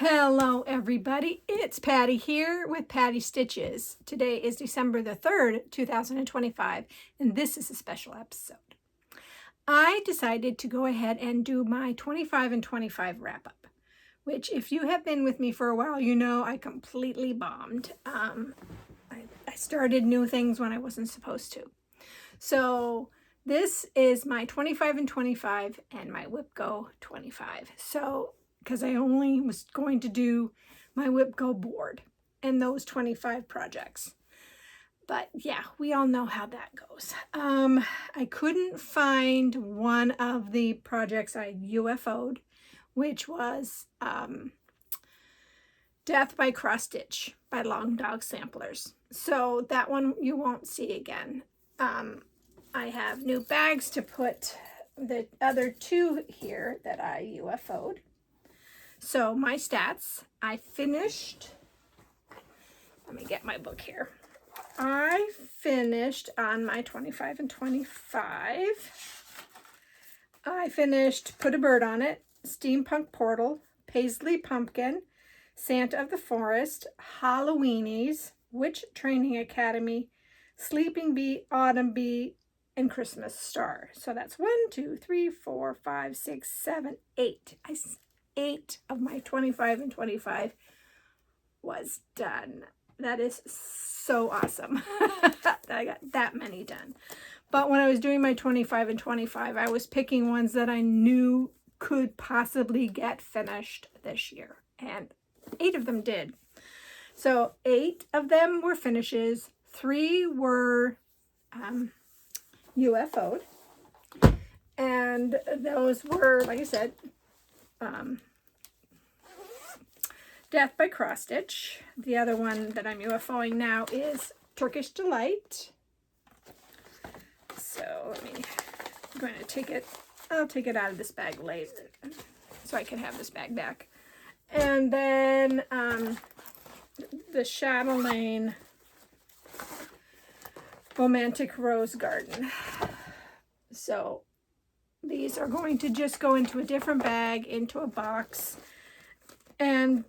Hello everybody, it's Patty here with Patty Stitches. Today is December the 3rd, 2025, and this is a special episode. I decided to go ahead and do my 25 and 25 wrap-up, which if you have been with me for a while, you know I completely bombed. I started new things when I wasn't supposed to. So this is my 25 and 25 and my Wipgo 25. So because I only was going to do my Wipgo board and those 25 projects. But yeah, we all know how that goes. I couldn't find one of the projects I UFO'd, which was Death by Cross Stitch by Long Dog Samplers. So that one you won't see again. I have new bags to put the other two here that I UFO'd. So my stats, I finished, let me get my book here. I finished on my 25 and 25. I finished Put a Bird on It, Steampunk Portal, Paisley Pumpkin, Santa of the Forest, Halloweenies, Witch Training Academy, Sleeping Bee, Autumn Bee, and Christmas Star. So that's 1, 2, 3, 4, 5, 6, 7, 8. 8 of my 25 and 25 was done. That is so awesome. I got that many done. But when I was doing my 25 and 25, I was picking ones that I knew could possibly get finished this year. And 8 of them did. So 8 of them were finishes. 3 were UFO'd. And those were, like I said, Death by Cross Stitch. The other one that I'm UFOing now is Turkish Delight. So I'm going to take it, I'll take it out of this bag later so I can have this bag back. And then the Chatelaine Romantic Rose Garden. So these are going to just go into a different bag, into a box, and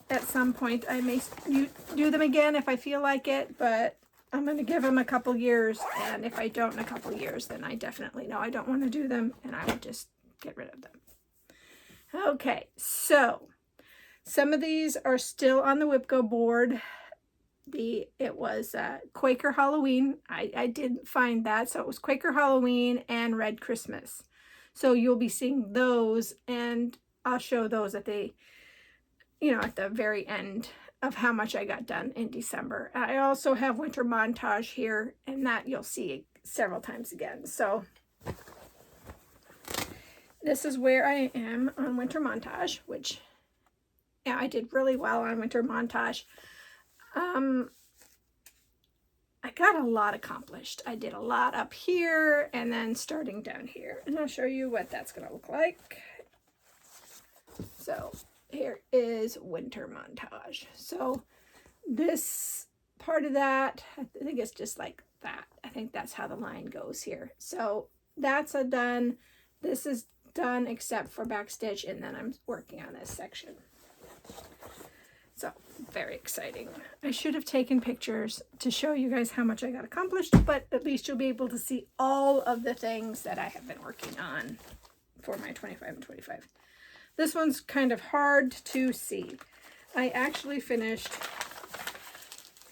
at some point I may do them again if I feel like it, but I'm going to give them a couple years, and if I don't in a couple years, then I definitely know I don't want to do them, and I will just get rid of them. Okay, so some of these are still on the Wipgo board. It was Quaker Halloween. I didn't find that, so it was Quaker Halloween and Red Christmas. So you'll be seeing those, and I'll show those at the very end of how much I got done in December. I also have Winter Montage here, and that you'll see several times again. So this is where I am on Winter Montage, which, yeah, I did really well on Winter Montage. I got a lot accomplished. I did a lot up here and then starting down here. And I'll show you what that's going to look like. So here is Winter Montage. So this part of that, I think it's just like that. I think that's how the line goes here. So that's done. This is done except for backstitch, and then I'm working on this section. So very exciting. I should have taken pictures to show you guys how much I got accomplished, but at least you'll be able to see all of the things that I have been working on for my 25 and 25. This one's kind of hard to see. I actually finished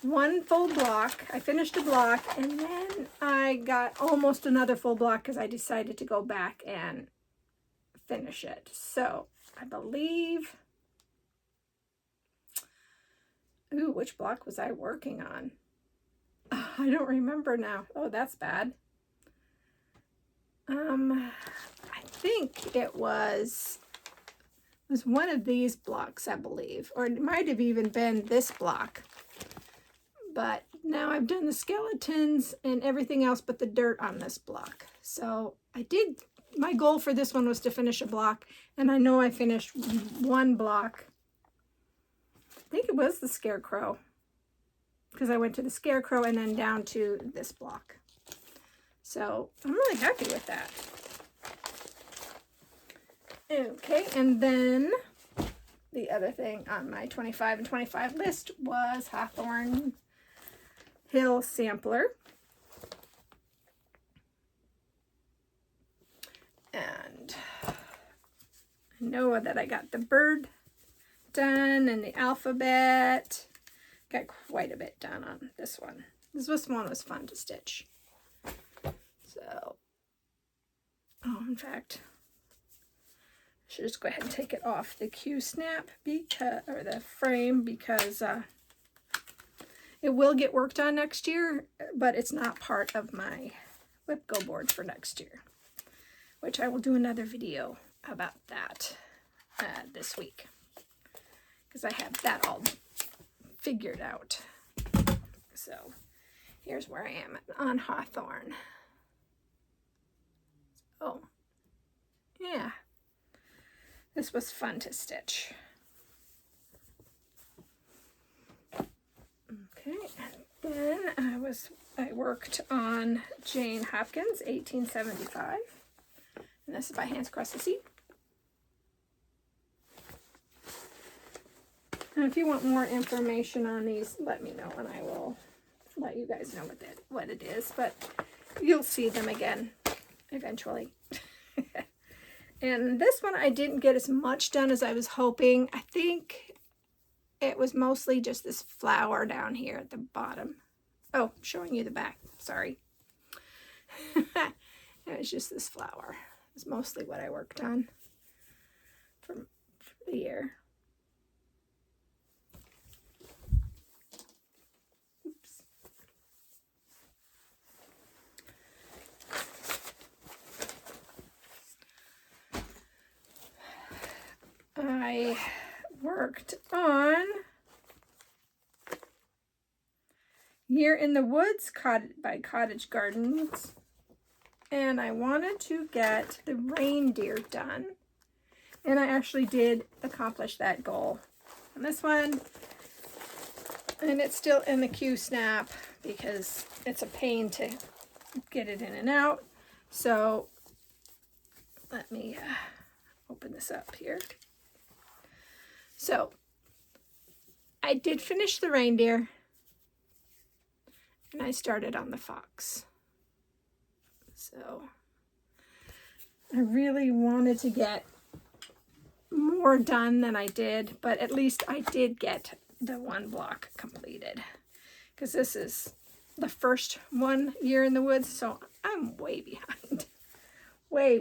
one full block. I finished a block, and then I got almost another full block because I decided to go back and finish it. So I believe, ooh, which block was I working on? I don't remember now. Oh, that's bad. I think it was one of these blocks, I believe, or it might have even been this block. But now I've done the skeletons and everything else but the dirt on this block. So my goal for this one was to finish a block, and I know I finished one block. I think it was the Scarecrow, because I went to the Scarecrow and then down to this block. So I'm really happy with that. Okay, and then the other thing on my 25 and 25 list was Hawthorne Hill Sampler. And I know that I got the bird done and the alphabet. Got quite a bit done on this one. This one was fun to stitch. So, oh, in fact, I should just go ahead and take it off the Q-snap or the frame, because it will get worked on next year, but it's not part of my Wipgo board for next year, which I will do another video about that this week, because I have that all figured out. So here's where I am on Hawthorne. Oh, yeah. This was fun to stitch. Okay, and then I worked on Jane Hopkins, 1875. And this is by Hands Across the Sea. And if you want more information on these, let me know and I will let you guys know what it is. But you'll see them again eventually. And this one I didn't get as much done as I was hoping. I think it was mostly just this flower down here at the bottom. Oh, showing you the back. Sorry. It was just this flower. It's mostly what I worked on for the year. Oops. I worked on Year in the Woods by Cottage Gardens, and I wanted to get the reindeer done, and I actually did accomplish that goal on this one. And it's still in the Q-snap because it's a pain to get it in and out. So let me open this up here. So I did finish the reindeer, and I started on the fox. So I really wanted to get more done than I did, but at least I did get the one block completed, because this is the first one, Year in the Woods, so I'm way behind. Way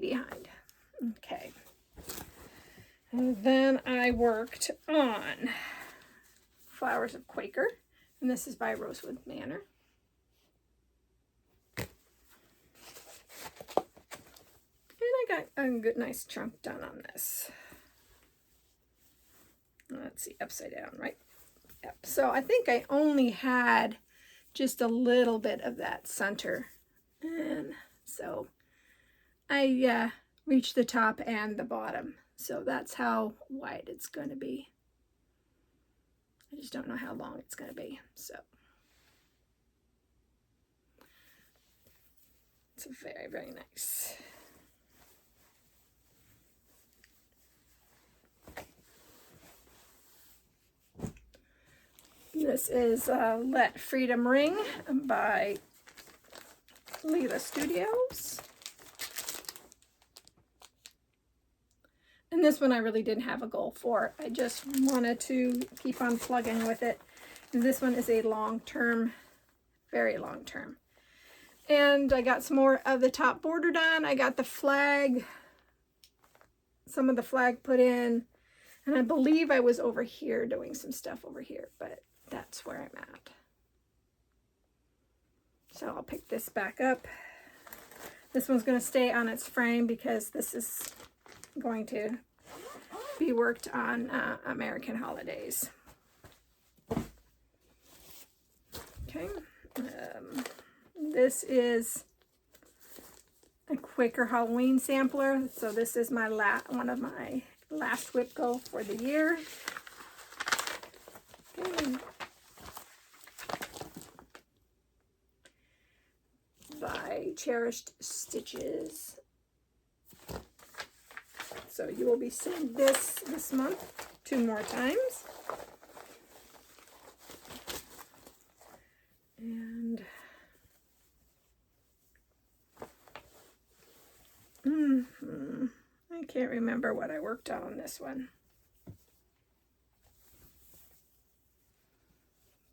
behind. Okay. And then I worked on Flowers of Quaker, and this is by Rosewood Manor. And I got a good, nice chunk done on this. Let's see, upside down, right? Yep. So I think I only had just a little bit of that center. And so I reached the top and the bottom. So that's how wide it's going to be. I just don't know how long it's going to be. So it's very, very nice. This is Let Freedom Ring by Leela Studios. And this one I really didn't have a goal for. I just wanted to keep on plugging with it. And this one is a long-term, very long-term. And I got some more of the top border done. I got the flag, some of the flag put in. And I believe I was over here doing some stuff over here, but that's where I'm at. So I'll pick this back up. This one's going to stay on its frame because this is going to be worked on American holidays. Okay. This is a Quaker Halloween sampler. So this is my one of my last Wipgo for the year. Okay. By Cherished Stitches. So you will be seeing this month 2 more times. And I can't remember what I worked on this one.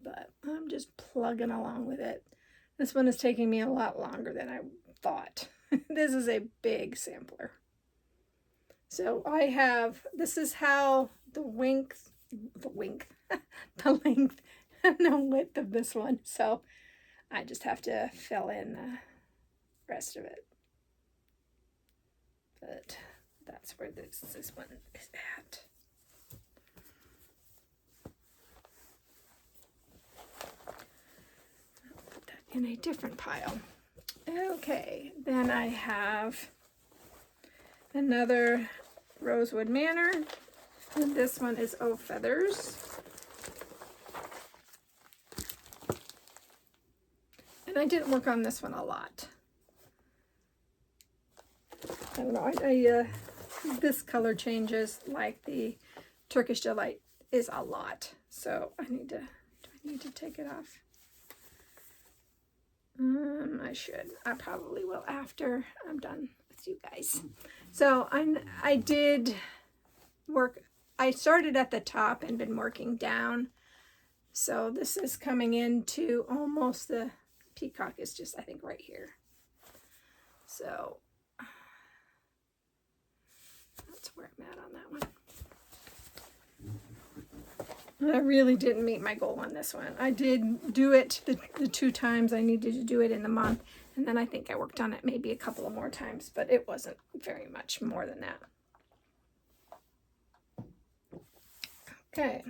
But I'm just plugging along with it. This one is taking me a lot longer than I thought. This is a big sampler. So I have, this is how the length the length and the width of this one. So I just have to fill in the rest of it. But that's where this one is at. I'll put that in a different pile. Okay, then I have another Rosewood Manor, and this one is Oh Feathers. And I didn't work on this one a lot. I don't know, this color changes like the Turkish Delight is a lot. So I need to, do I need to take it off? I should. I probably will after I'm done with you guys. So I did work, I started at the top and been working down. So this is coming into almost the peacock is just, I think, right here. So that's where I'm at on that one. I really didn't meet my goal on this one. I did do it the 2 times I needed to do it in the month. And then I think I worked on it maybe a couple of more times, but it wasn't very much more than that. Okay.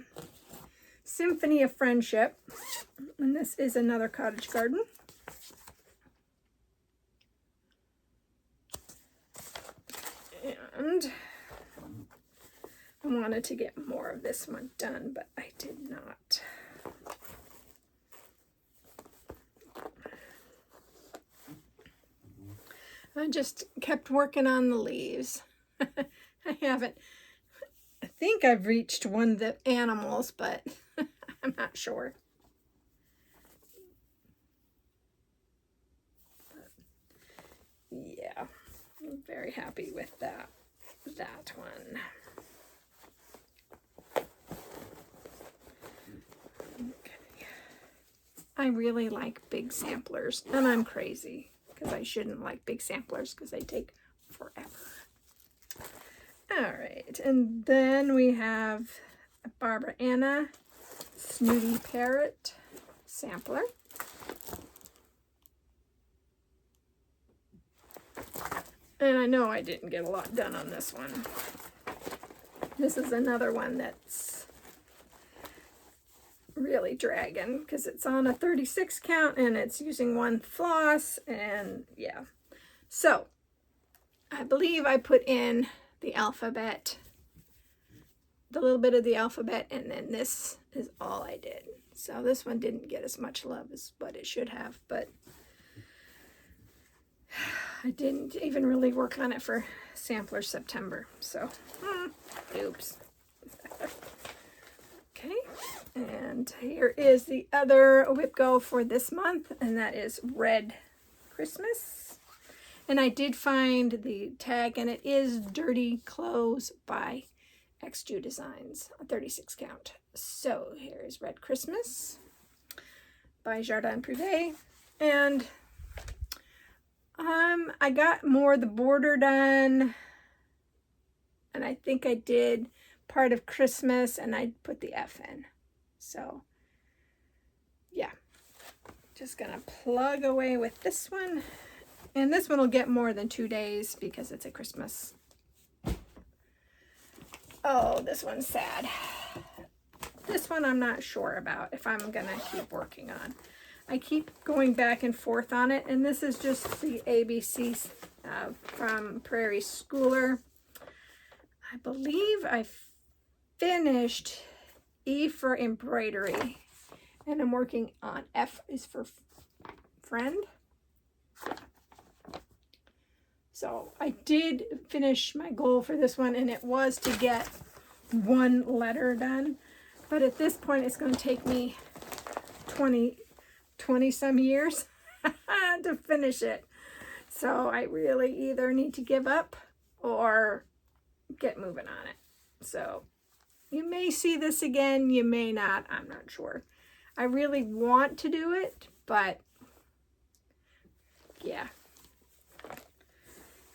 Symphony of Friendship. And this is another cottage garden. And I wanted to get more of this one done, but I did not. I just kept working on the leaves. I haven't, I think I've reached one of the animals, but I'm not sure. But yeah, I'm very happy with that one. Okay. I really like big samplers, and I'm crazy because I shouldn't like big samplers because they take forever. All right, and then we have a Barbara Anna Snooty Parrot sampler. And I know I didn't get a lot done on this one. This is another one that's really dragging because it's on a 36 count and it's using 1 floss, and yeah. So I believe I put in the alphabet, the little bit of the alphabet, and then this is all I did. So this one didn't get as much love as what it should have, but I didn't even really work on it for Sampler September, so oops. Okay, and here is the other Wipgo for this month, and that is Red Christmas. And I did find the tag, and it is Dirty Clothes by XJU Designs, a 36 count. So here is Red Christmas by Jardin Privé, and I got more of the border done, and I think I did part of Christmas, and I put the F in. So yeah, just gonna plug away with this one, and this one will get more than 2 days because it's a Christmas. Oh, this one's sad. This one I'm not sure about if I'm gonna keep working on. I keep going back and forth on it, and this is just the ABCs from Prairie Schooler. I believe I finished E for embroidery, and I'm working on F is for friend. So I did finish my goal for this one, and it was to get one letter done. But at this point, it's going to take me 20 some years to finish it. So I really either need to give up or get moving on it. So you may see this again, you may not, I'm not sure. I really want to do it, but yeah.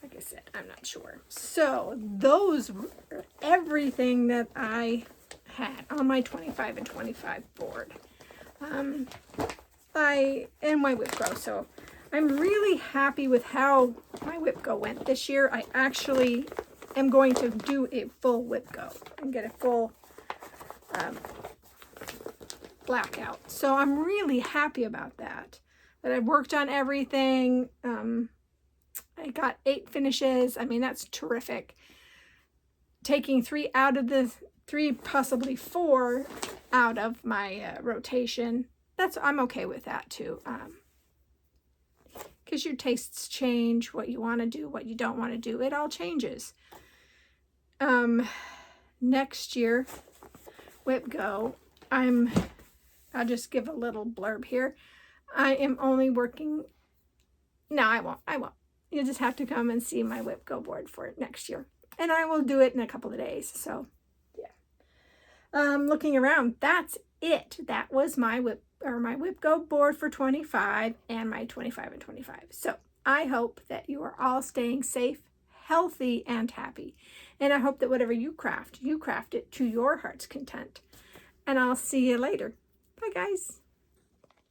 Like I said, I'm not sure. So those were everything that I had on my 25 and 25 board. And my Wipgo. So I'm really happy with how my Wipgo went this year. I actually am going to do a full Wipgo and get a full blackout. So I'm really happy about that. That I worked on everything. I got 8 finishes. I mean, that's terrific. Taking 3 out of the 3, possibly 4 out of my rotation. I'm okay with that too. Because your tastes change, what you want to do, what you don't want to do. It all changes. Next year, Wipgo, I'll just give a little blurb here. I am only working, no, I won't. You'll just have to come and see my Wipgo board for next year. And I will do it in a couple of days, so yeah. Looking around, that's it. That was my Wipgo board for 25 and my 25 and 25. So I hope that you are all staying safe, healthy, and happy. And I hope that whatever you craft it to your heart's content. And I'll see you later. Bye, guys.